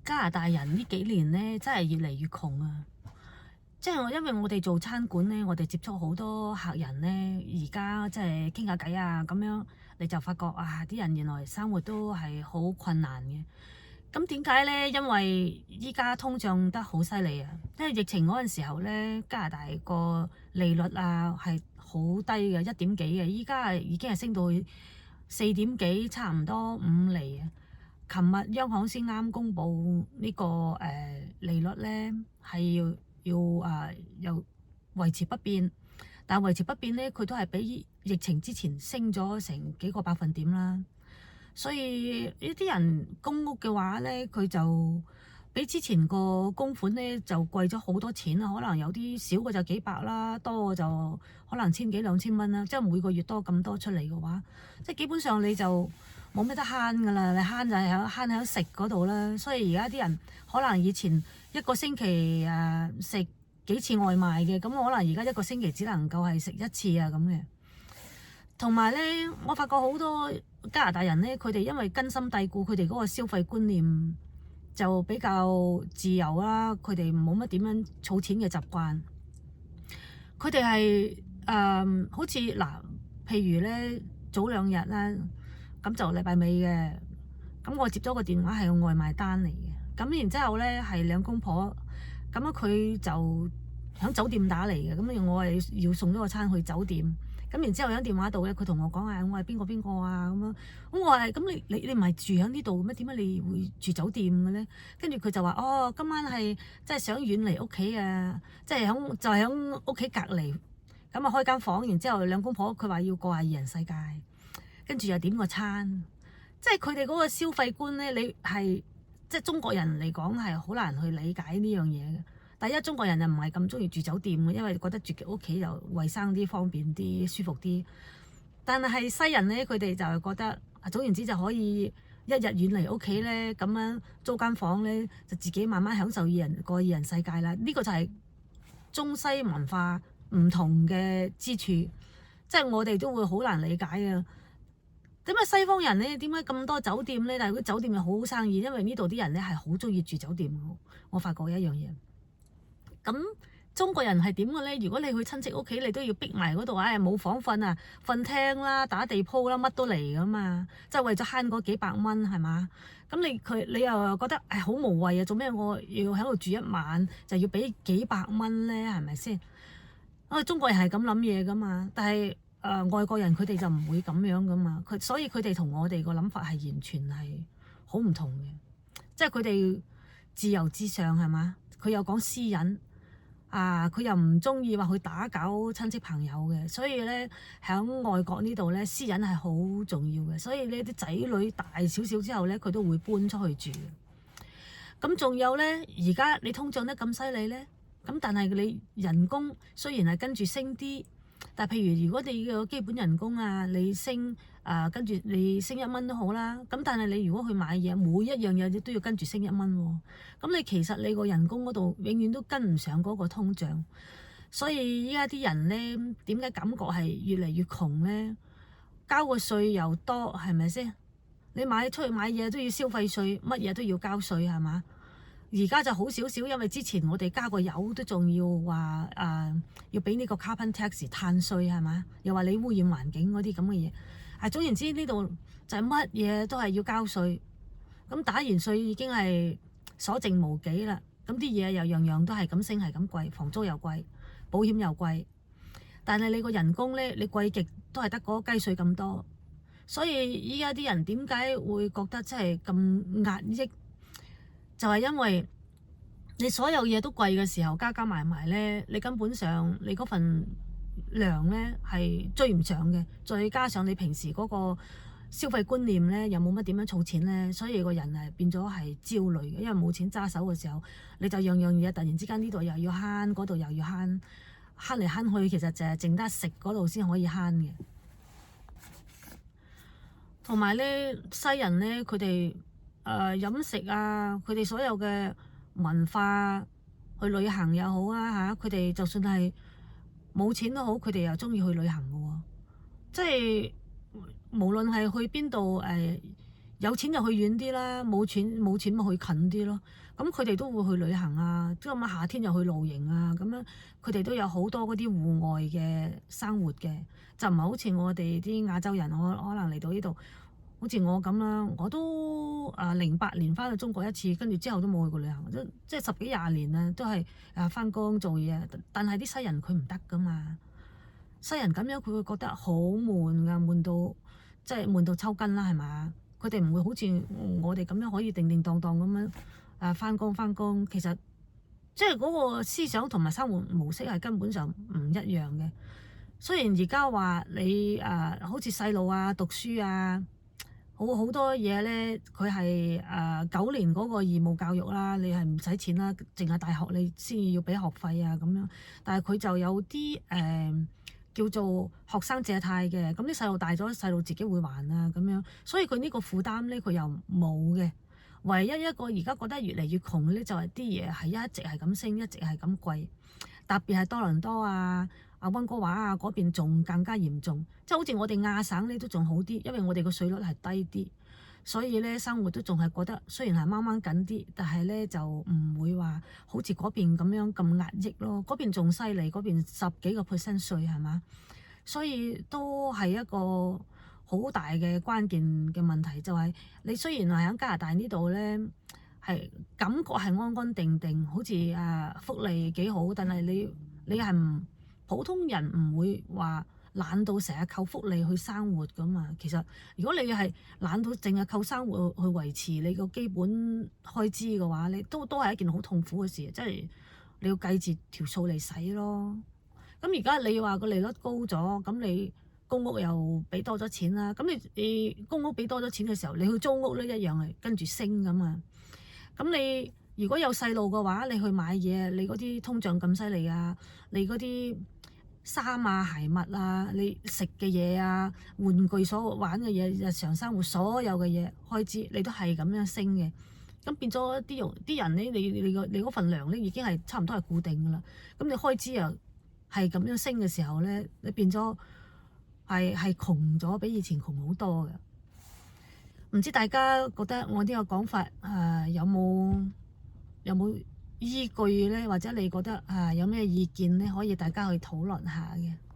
加拿大人呢幾年咧，真係越嚟越窮啊！即係因為我哋做餐館咧，我哋接觸好多客人咧，而家即係傾下偈啊，咁樣你就發覺啊，啲人原來生活都係好困難嘅。咁點解咧？因為依家通脹得好犀利啊！因為疫情嗰陣時候咧，加拿大個利率啊係好低嘅，1點幾嘅，依家已經係升到去4點幾，差唔多5厘啊！琴日央行先啱公布呢個利率咧，係要又維持不變，但係維持不變咧，佢都係比疫情之前升咗成幾個百分點啦。所以呢啲人供屋嘅話咧，佢就比之前個供款咧就貴咗好多錢啦。可能有啲少嘅就幾百啦，多嘅就可能千幾2千蚊啦。即係每個月多咁多出嚟嘅話，即係基本上你就冇咩得慳㗎啦。你慳就係慳喺食嗰度啦。所以而家啲人可能以前一個星期食幾次外賣嘅，咁可能而家一個星期只能夠係食1次啊咁嘅。同埋咧，我發覺好多加拿大人咧，佢哋因為根深蒂固，佢哋嗰個消費觀念就比較自由啦。佢哋冇乜點樣儲錢嘅習慣。佢哋係好似嗱，譬如咧早2日啦，咁就禮拜尾嘅，咁我接咗個電話係個外賣單嚟嘅。咁然之後咧係兩公婆，咁樣佢就喺酒店打嚟嘅，咁我係要送咗個餐去酒店。咁然之後喺電話度咧，佢同我講啊，我係邊個邊個啊咁樣。咁我話咁你唔係住喺呢度咩？點解你會住酒店嘅咧？跟住佢就話哦，今晚係即係想遠離屋企啊，即係喺屋企隔離。咁啊開間房，然之後兩公婆佢話要過下二人世界，跟住又點個餐。即係佢哋嗰個消費觀咧，你係即係中國人嚟講係好難去理解呢樣嘢嘅。第一，中國人就唔係咁中意住酒店嘅，因為覺得住屋企就衞生啲、方便啲、舒服啲。但係西人咧，佢哋就係覺得總言之就可以一日遠離屋企咧，咁樣租間房咧，就自己慢慢享受過二人世界啦。呢個就係中西文化唔同嘅之處，即係我哋都會好難理解啊。點解西方人咧，點解咁多酒店咧？但係嗰酒店又好好生意，因為呢度啲人咧係好中意住酒店。我發覺一樣嘢。咁中國人係點嘅咧？如果你去親戚屋企，你都要逼埋嗰度，冇房瞓啊，瞓廳啦，打地鋪啦，乜都嚟噶嘛，即係為咗慳嗰幾百蚊係嘛？咁你又覺得好無謂啊？做咩我要喺度住一晚就要俾幾百蚊咧？係咪先？中國人係咁諗嘢噶嘛，但係外國人佢哋就唔會咁樣噶嘛。所以佢哋同我哋個諗法係完全係好唔同嘅，即係佢哋自由至上係嘛？佢又講私隱。佢又唔中意話去打攪親戚朋友嘅，所以咧喺外國呢度咧私隱係好重要嘅，所以呢啲仔女大少少之後咧，佢都會搬出去住。咁仲有咧，而家你通脹得咁犀利咧，咁但係你人工雖然係跟住升啲，但係譬如如果你嘅基本人工你升跟住你升1蚊都好啦，咁但係你如果去買嘢，每一樣嘢都要跟住升1蚊喎，咁你其實你個人工嗰度永遠都跟唔上嗰個通脹，所以依家啲人咧點解感覺係越嚟越窮咧？交個稅又多，係咪先？你出去買嘢都要消費稅，乜嘢都要交稅係嘛？而家就好少少，因為之前我哋加個油都仲要話要俾呢個 carbon tax 碳稅係嘛？又話你污染環境嗰啲咁嘅嘢。總言之呢度就係乜嘢都係要交稅，咁打完稅已經係所剩無幾啦。咁啲嘢又樣樣都係咁升，係咁貴，房租又貴，保險又貴。但係你個人工咧，你貴極都係得嗰個雞碎咁多。所以依家啲人點解會覺得真係咁壓抑？就係因為你所有嘢都貴嘅時候，加加埋埋咧，你根本上你嗰份糧咧係追唔上嘅，再加上你平時嗰個消費觀念咧又冇乜點樣儲錢咧，所以個人係變咗係焦慮嘅，因為冇錢揸手嘅時候，你就樣樣嘢突然之間呢度又要慳，嗰度又要慳，慳嚟慳去，其實就係淨得食嗰度先可以慳嘅。同埋咧，西人咧佢哋飲食佢哋所有嘅文化，去旅行又好佢哋就算係冇錢都好，佢哋又中意去旅行嘅喎。即係無論係去邊度有錢就去遠啲啦，冇錢咪去近啲咯。咁佢哋都會去旅行啊，即係咁夏天又去露營啊，咁樣佢哋都有好多嗰啲戶外嘅生活嘅，就唔係好似我哋啲亞洲人，我可能嚟到呢度，好似我咁啦，我都08年翻去中國一次，跟住之後都冇去過旅行，即係10幾20年啦，都係翻工做嘢，但係啲西人佢唔得噶嘛，西人咁樣佢會覺得好悶噶，悶到即係悶到抽筋啦，係嘛？佢哋唔會好似我哋咁樣可以定定當當咁樣翻工，其實即係嗰個思想同埋生活模式係根本上唔一樣嘅。雖然而家話你好似細路啊讀書啊，好多嘢咧，佢係9年嗰個義務教育啦，你係唔使錢啦，淨係大學你先要俾學費啊咁樣。但係佢就有啲叫做學生借貸嘅，咁啲細路大咗，細路自己會還啊咁樣，所以佢呢個負擔咧佢又冇嘅。唯一一個而家覺得越嚟越窮咧，就係啲嘢係一直係咁升，一直係咁貴，特別係多倫多啊、溫哥華啊嗰邊仲更加嚴重，即係好似我哋亞省咧都仲好啲，因為我哋個稅率係低啲，所以咧生活都仲係覺得雖然係掹掹緊啲，但係咧就唔會話好似嗰邊咁樣咁壓抑咯。嗰邊仲犀利，嗰邊10幾個%稅係嘛，所以都係一個好大嘅關鍵嘅問題，就係你雖然係喺加拿大呢度咧，係感覺係安安定定，好似福利幾好，但係你係唔普通人唔會話懶到成日靠福利去生活噶嘛。其實如果你係懶到淨係靠生活去維持你個基本開支嘅話，你都係一件好痛苦嘅事，即係你要計住條數嚟使咯。咁而家你話個利率高咗，咁你公屋又俾多咗錢啦，咁你公屋俾多咗錢嘅時候，你去租屋咧一樣係跟住升咁啊。咁你如果有細路嘅話，你去買嘢，你嗰啲通脹咁犀利啊，你嗰啲衫啊鞋襪啊，你食嘅嘢啊，玩具所玩嘅嘢，日常生活所有嘅嘢開支，你都係咁樣升嘅。咁變咗啲人咧，你嗰份糧咧已經係差唔多係固定噶啦。咁你開支又係咁樣升嘅時候咧，你變咗係窮咗，比以前窮好多嘅。唔知大家覺得我呢個講法有冇依據咧？或者你覺得有咩意見咧？可以大家去討論下嘅。